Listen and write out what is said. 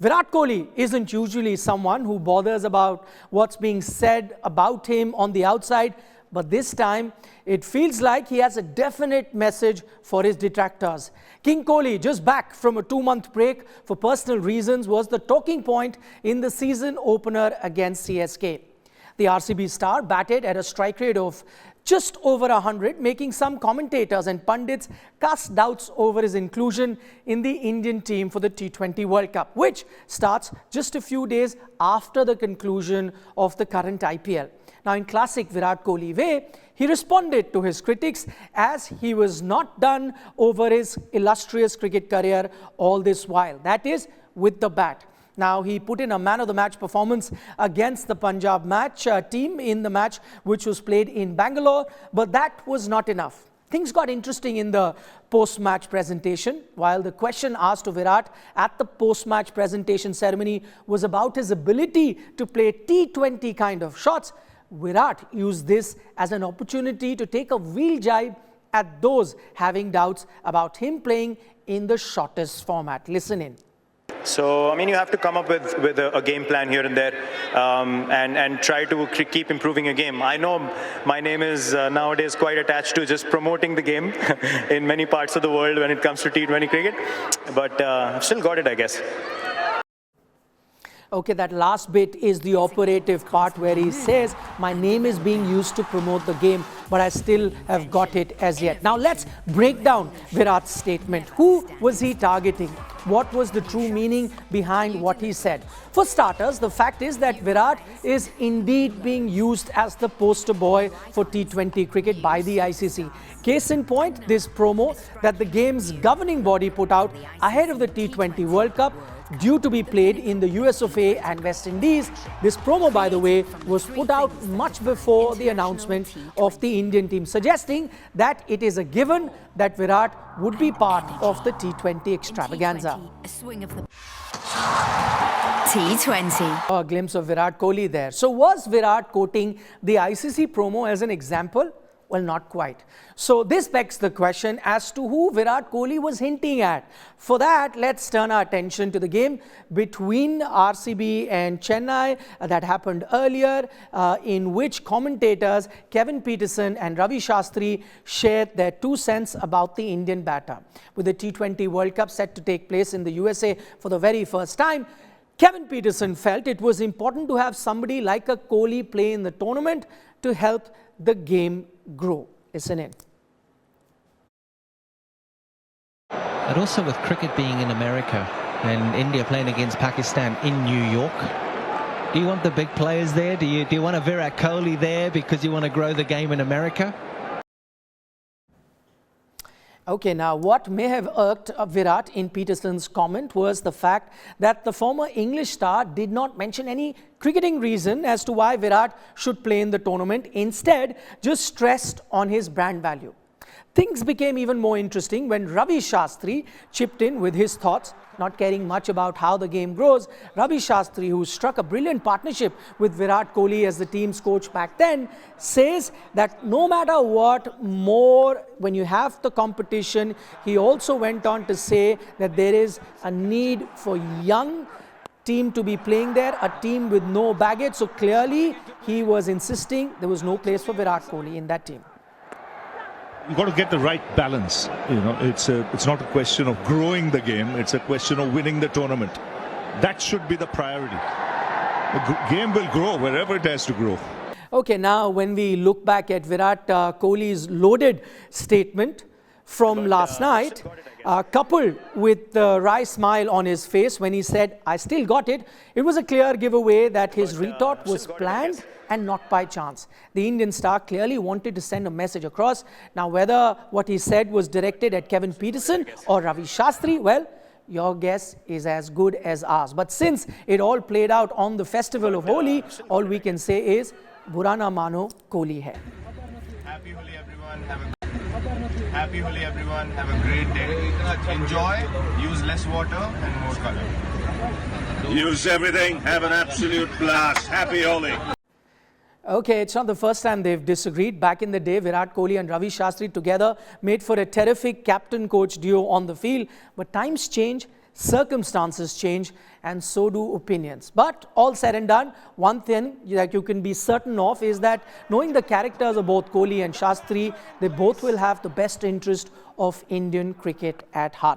Virat Kohli isn't usually someone who bothers about what's being said about him on the outside, but this time it feels like he has a definite message for his detractors. King Kohli, just back from a 2-month break for personal reasons, was the talking point in the season opener against CSK. The RCB star batted at a strike rate of just over 100, making some commentators and pundits cast doubts over his inclusion in the Indian team for the T20 World Cup, which starts just a few days after the conclusion of the current IPL. Now, in classic Virat Kohli way, he responded to his critics as he was not done over his illustrious cricket career all this while, that is, with the bat. Now, he put in a man-of-the-match performance against the Punjab team in the match which was played in Bangalore, but that was not enough. Things got interesting in the post-match presentation. While the question asked to Virat at the post-match presentation ceremony was about his ability to play T20 kind of shots, Virat used this as an opportunity to take a wheel jibe at those having doubts about him playing in the shortest format. Listen in. So, I mean, you have to come up with a game plan here and there and try to keep improving your game. I know my name is nowadays quite attached to just promoting the game in many parts of the world when it comes to T20 cricket, but I've still got it, I guess. Okay, that last bit is the operative part where he says, my name is being used to promote the game, but I still have got it as yet. Now, let's break down Virat's statement. Who was he targeting? What was the true meaning behind what he said? For starters, the fact is that Virat is indeed being used as the poster boy for T20 cricket by the ICC. Case in point, this promo that the game's governing body put out ahead of the T20 World Cup, due to be played in the US of A and West Indies. This promo, by the way, was put out much before the announcement of the Indian team, suggesting that it is a given that Virat would be part of the T20 extravaganza. A swing of the T20. A glimpse of Virat Kohli there. So was Virat quoting the ICC promo as an example? Well, not quite. So this begs the question as to who Virat Kohli was hinting at. For that, let's turn our attention to the game between RCB and Chennai that happened earlier, in which commentators Kevin Pietersen and Ravi Shastri shared their 2 cents about the Indian batter. With the T20 World Cup set to take place in the USA for the very first time, Kevin Pietersen felt it was important to have somebody like a Kohli play in the tournament to help the game grow. Listen in. And also with cricket being in America and India playing against Pakistan in New York, do you want the big players there? Do you want a Virat Kohli there because you want to grow the game in America? Okay, now what may have irked Virat in Pietersen's comment was the fact that the former English star did not mention any cricketing reason as to why Virat should play in the tournament, instead just stressed on his brand value. Things became even more interesting when Ravi Shastri chipped in with his thoughts. Not caring much about how the game grows, Ravi Shastri, who struck a brilliant partnership with Virat Kohli as the team's coach back then, says that no matter what, more when you have the competition, he also went on to say that there is a need for young team to be playing there, a team with no baggage. So clearly he was insisting there was no place for Virat Kohli in that team. You've got to get the right balance. You know, it's not a question of growing the game. It's a question of winning the tournament. That should be the priority. The game will grow wherever it has to grow. Okay, now when we look back at Virat Kohli's loaded statement from last night, coupled with the wry smile on his face when he said, I still got it, it was a clear giveaway that his retort was planned and not by chance. The Indian star clearly wanted to send a message across. Now, whether what he said was directed at Kevin Pietersen or Ravi Shastri, well, your guess is as good as ours. But since it all played out on the festival of Holi, all we can say is, Bura na mano, Kohli hai. Happy Holi, everyone. Happy Holi, everyone. Have a great day. Enjoy. Use less water and more color. Use everything. Have an absolute blast. Happy Holi. Okay, it's not the first time they've disagreed. Back in the day, Virat Kohli and Ravi Shastri together made for a terrific captain-coach duo on the field. But times change. circumstances change, and so do opinions. But all said and done, one thing that you can be certain of is that knowing the characters of both Kohli and Shastri, they both will have the best interest of Indian cricket at heart.